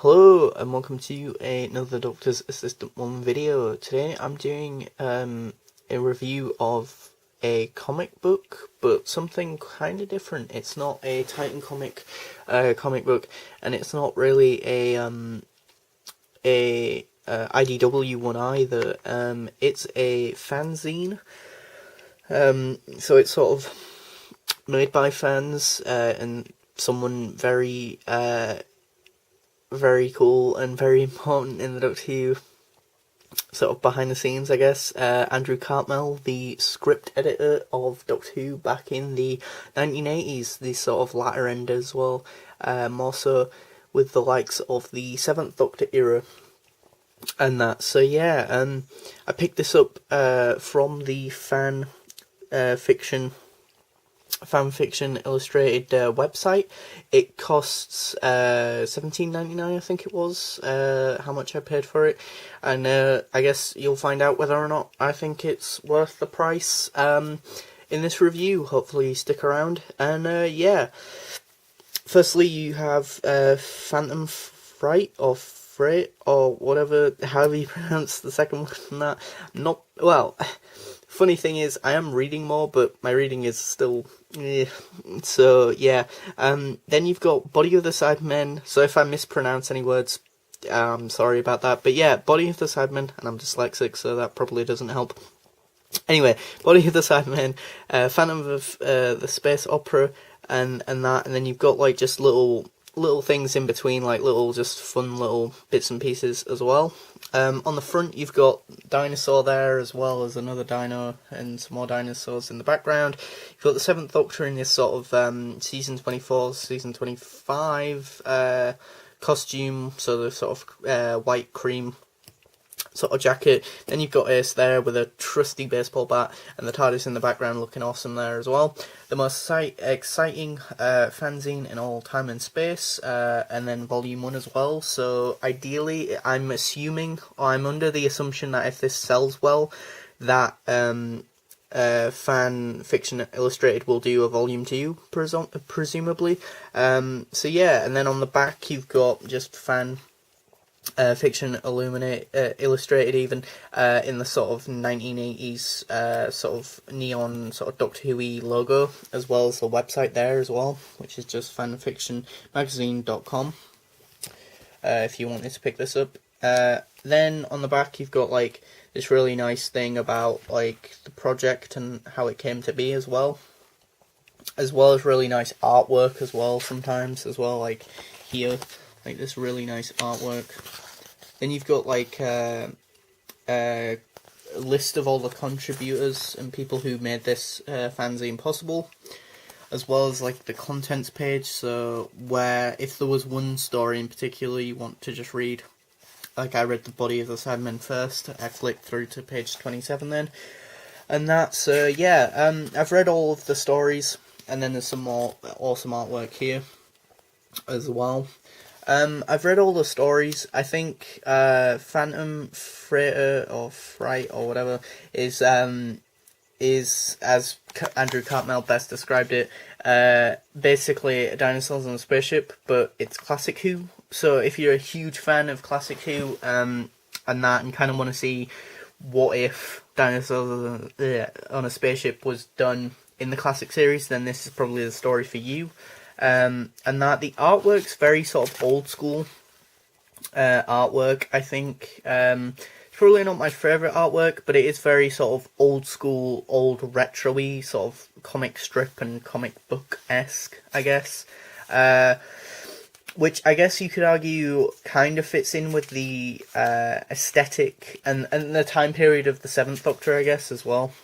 Hello and welcome to another Doctor's Assistant 1 video. Today I'm doing a review of a comic book, but something kind of different. It's not a Titan comic book, and it's not really a IDW one either. It's a fanzine. So it's sort of made by fans and someone very cool and very important in the Doctor Who sort of behind the scenes, I guess. Andrew Cartmel, the script editor of Doctor Who back in the 1980s, the sort of latter end as well, more so with the likes of the 7th Doctor era and that. So yeah, I picked this up from the Fanfiction Illustrated website. It costs $17.99, I think it was, how much I paid for it, and I guess you'll find out whether or not I think it's worth the price in this review. Hopefully stick around, and yeah. Firstly, you have Phantom Fright, or Freight, or whatever, however you pronounce the second one from that. Not, well, funny thing is, I am reading more, but my reading is still, so yeah. Then you've got Body of the Cybermen, so if I mispronounce any words, I'm sorry about that, but yeah, Body of the Cybermen, and I'm dyslexic, so that probably doesn't help. Anyway, Body of the Cybermen, Phantom of the Space Opera, and that, and then you've got like just little things in between, like little just fun little bits and pieces as well. On the front you've got Dinosaur there, as well as another dino and some more dinosaurs in the background. You've got the 7th Doctor in this sort of season 24, season 25 costume, so the sort of white cream sort of jacket. Then you've got Ace there with a trusty baseball bat, and the TARDIS in the background looking awesome there as well. The most exciting fanzine in all time and space, and then volume 1 as well. So ideally, I'm assuming, or I'm under the assumption that if this sells well, that Fan Fiction Illustrated will do a volume 2, presumably. So yeah, and then on the back you've got just Fiction Illustrated, even in the sort of 1980s sort of neon sort of Doctor Who-y logo, as well as the website there as well, which is just fanfictionmagazine.com if you wanted to pick this up. Then on the back you've got like this really nice thing about like the project and how it came to be as well as really nice artwork as well sometimes as well, like here, like this really nice artwork. Then you've got like a list of all the contributors and people who made this fanzine possible, as well as like the contents page, so where if there was one story in particular you want to just read, like I read the Body of the Cybermen first, I flicked through to page 27 then, and that's yeah, I've read all of the stories, and then there's some more awesome artwork here as well. I've read all the stories. I think Phantom Freighter or Fright or whatever is as Andrew Cartmel best described it, basically dinosaurs on a spaceship, but it's classic Who. So if you're a huge fan of classic Who and that, and kind of want to see what if dinosaurs on a spaceship was done in the classic series, then this is probably the story for you. And that the artwork's very sort of old school artwork, I think. It's probably not my favourite artwork, but it is very sort of old school, old retro-y, sort of comic strip and comic book-esque, I guess. Which I guess you could argue kind of fits in with the aesthetic and the time period of the 7th Doctor, I guess, as well.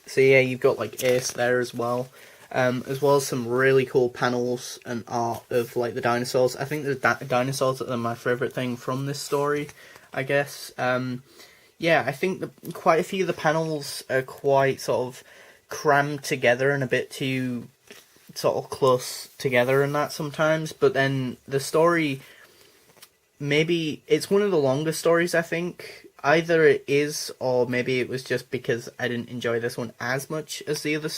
So yeah, you've got like Ace there as well. As well as some really cool panels and art of like the dinosaurs. I think the dinosaurs are my favourite thing from this story, I guess. Yeah, I think quite a few of the panels are quite sort of crammed together and a bit too sort of close together and that sometimes. But then the story, maybe it's one of the longest stories, I think. Either it is, or maybe it was just because I didn't enjoy this one as much as the other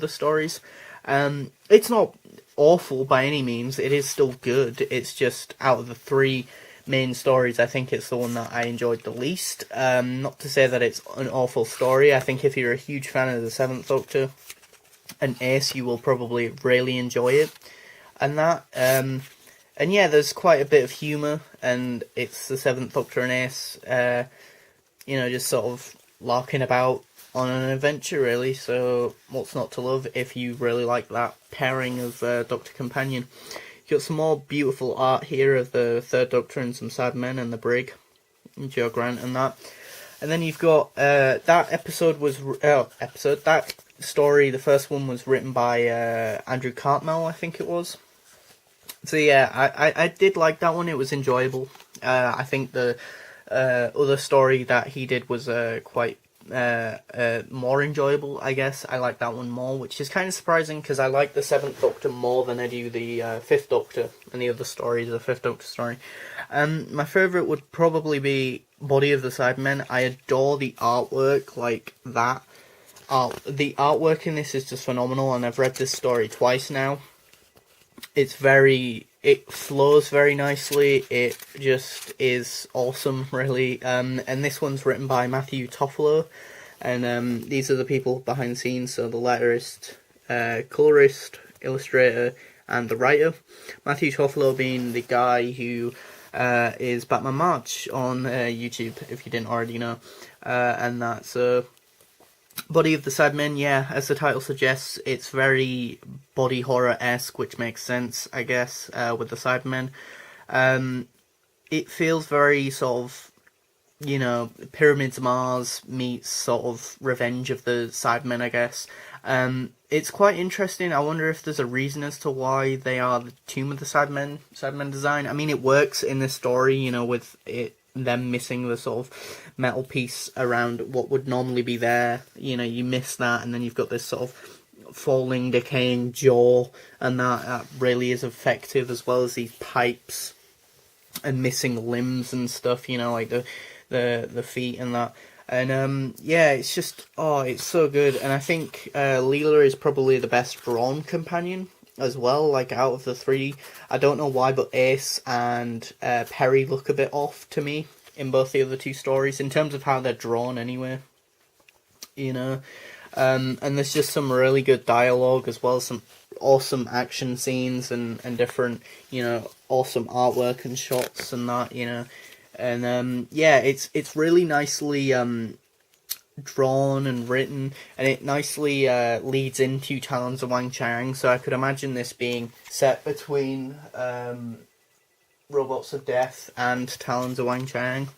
stories. It's not awful by any means. It is still good. It's just out of the three main stories, I think it's the one that I enjoyed the least. Not to say that it's an awful story. I think if you're a huge fan of the Seventh Doctor and Ace, you will probably really enjoy it. And that, and yeah, there's quite a bit of humour, and it's the Seventh Doctor and Ace, just sort of larking about on an adventure, really. So what's not to love if you really like that pairing of Doctor Companion? You've got some more beautiful art here of the Third Doctor and some sad men and the brig, and Joe Grant and that. And then you've got that story, the first one was written by Andrew Cartmel, I think it was. So yeah, I did like that one. It was enjoyable. I think the other story that he did was quite more enjoyable, I guess. I like that one more, which is kind of surprising because I like the Seventh Doctor more than I do the Fifth Doctor and the other story, the Fifth Doctor story. My favourite would probably be Body of the Cybermen. I adore the artwork like that. The artwork in this is just phenomenal, and I've read this story twice now. It flows very nicely. It just is awesome, really. And this one's written by Matthew Toffolo, and these are the people behind the scenes. So the letterist, colorist, illustrator, and the writer. Matthew Toffolo being the guy who is Batman March on YouTube, if you didn't already know, and that's Body of the Cybermen, yeah, as the title suggests, it's very body horror-esque, which makes sense, I guess, with the Cybermen. It feels very sort of, Pyramids of Mars meets sort of Revenge of the Cybermen, I guess. It's quite interesting. I wonder if there's a reason as to why they are the Tomb of the Cybermen design. I mean, it works in this story, with them missing the sort of metal piece around what would normally be there. You miss that, and then you've got this sort of falling, decaying jaw, and that really is effective, as well as these pipes and missing limbs and stuff, like the feet and that. And it's just, it's so good. And I think Leela is probably the best drawn companion as well, like out of the three. I don't know why, but Ace and Perry look a bit off to me in both the other two stories, in terms of how they're drawn anyway. And there's just some really good dialogue, as well as some awesome action scenes and different, awesome artwork and shots and that, And it's really nicely drawn and written, and it nicely leads into Talons of Weng-Chiang, so I could imagine this being set between Robots of Death and Talons of Weng-Chiang.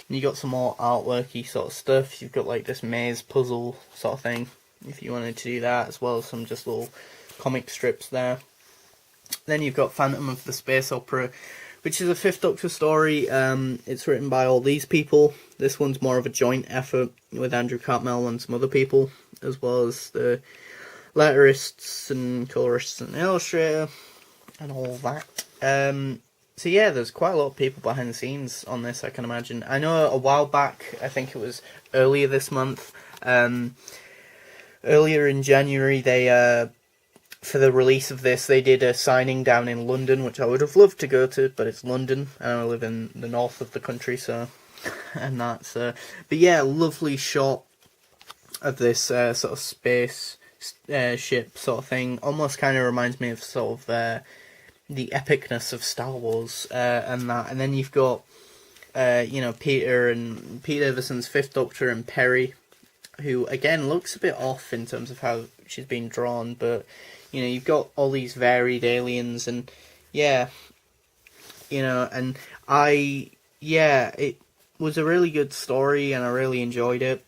And you got some more artworky sort of stuff. You've got like this maze puzzle sort of thing, if you wanted to do that, as well as some just little comic strips there. Then you've got Phantom of the Space Opera, which is a Fifth Doctor story. It's written by all these people. This one's more of a joint effort with Andrew Cartmel and some other people, as well as the letterists and colorists and illustrator and all that. So yeah, there's quite a lot of people behind the scenes on this, I can imagine. I know a while back, I think it was earlier this month, earlier in January, they for the release of this, they did a signing down in London, which I would have loved to go to, but it's London, and I live in the north of the country, so, and that's, but yeah, lovely shot of this sort of space ship sort of thing. Almost kind of reminds me of sort of the epicness of Star Wars and that. And then you've got, Peter Davison's Fifth Doctor and Perry, who, again, looks a bit off in terms of how she's been drawn, but you've got all these varied aliens, and it was a really good story, and I really enjoyed it.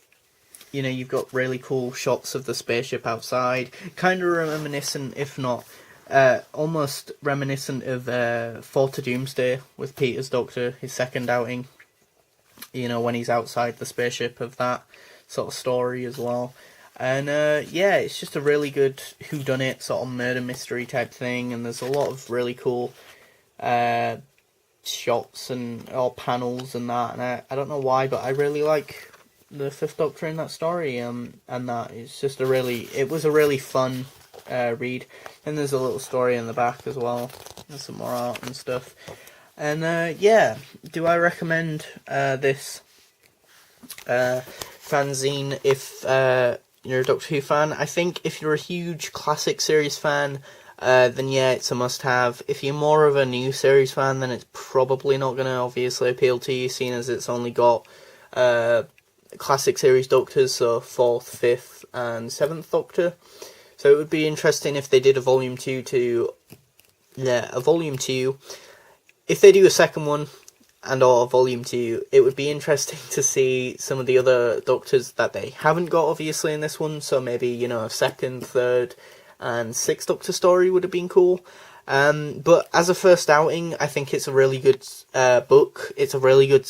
You've got really cool shots of the spaceship outside, kind of reminiscent, if not, almost reminiscent of Four to Doomsday with Peter's Doctor, his second outing, when he's outside the spaceship, of that sort of story as well. And it's just a really good whodunit sort of murder mystery type thing, and there's a lot of really cool shots or panels and that, and I don't know why, but I really like the Fifth Doctor in that story, and that it's just it was a really fun read. And there's a little story in the back as well. There's some more art and stuff. And yeah, do I recommend this fanzine if you're a Doctor Who fan? I think if you're a huge classic series fan, then yeah, it's a must-have. If you're more of a new series fan, then it's probably not going to obviously appeal to you, seeing as it's only got classic series Doctors, so 4th, 5th, and 7th Doctor. So it would be interesting if they did a Volume 2 a Volume 2. If they do a second one, and or Volume 2, it would be interesting to see some of the other Doctors that they haven't got, obviously, in this one. So maybe, you know, a 2nd, 3rd, and 6th Doctor story would have been cool. But as a first outing, I think it's a really good book. It's a really good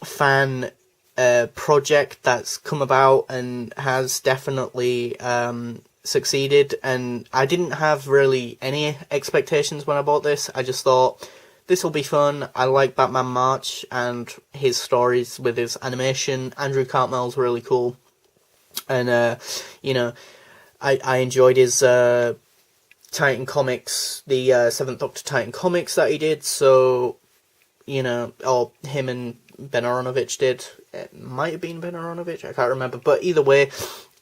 fan project that's come about and has definitely succeeded. And I didn't have really any expectations when I bought this. I just thought, this will be fun. I like Batman March and his stories with his animation. Andrew Cartmell's really cool. And, you know, I enjoyed his Titan comics, the 7th Doctor Titan comics that he did. So, you know, or him and Ben Aronovich did. It might have been Ben Aronovich, I can't remember. But either way,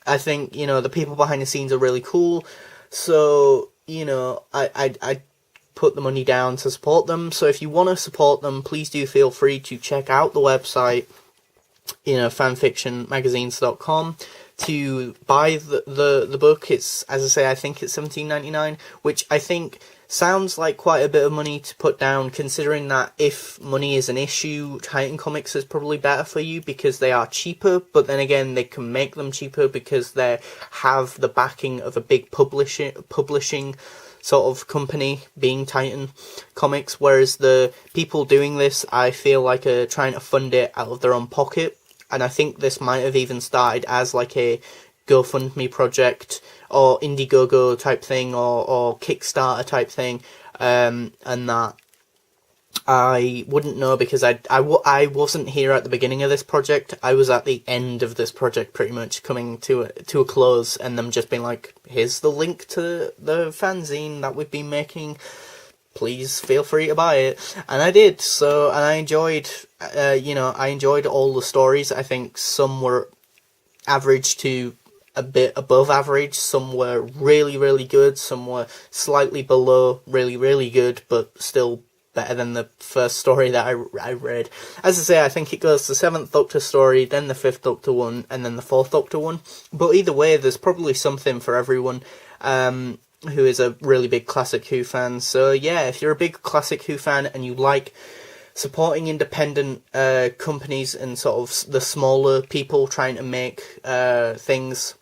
I think, you know, the people behind the scenes are really cool. So, you know, I put the money down to support them. So if you want to support them, please do feel free to check out the website, you know, fanfictionmagazines.com, to buy the book. It's, as I say, I think it's $17.99, which I think sounds like quite a bit of money to put down, considering that if money is an issue, Titan Comics is probably better for you because they are cheaper, but then again, they can make them cheaper because they have the backing of a big publishing sort of company, being Titan Comics, whereas the people doing this, I feel like, are trying to fund it out of their own pocket. And I think this might have even started as like a GoFundMe project or Indiegogo type thing or Kickstarter type thing, and that I wouldn't know because I wasn't here at the beginning of this project. I was at the end of this project, pretty much coming to a close, and them just being like, here's the link to the fanzine that we've been making, please feel free to buy it. And I did. So, and I enjoyed, you know, I enjoyed all the stories. I think some were average to a bit above average. Some were really, really good. Some were slightly below really, really good, but still better than the first story that I read. As I say, I think it goes the 7th Doctor story, then the 5th Doctor one, and then the 4th Doctor one. But either way, there's probably something for everyone who is a really big Classic Who fan. So yeah, if you're a big Classic Who fan and you like supporting independent companies and sort of the smaller people trying to make things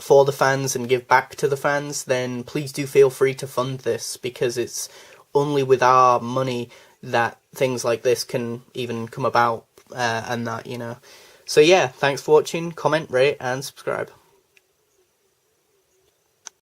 for the fans and give back to the fans, then please do feel free to fund this, because it's only with our money that things like this can even come about, and that, you know. So yeah, thanks for watching, comment, rate, and subscribe.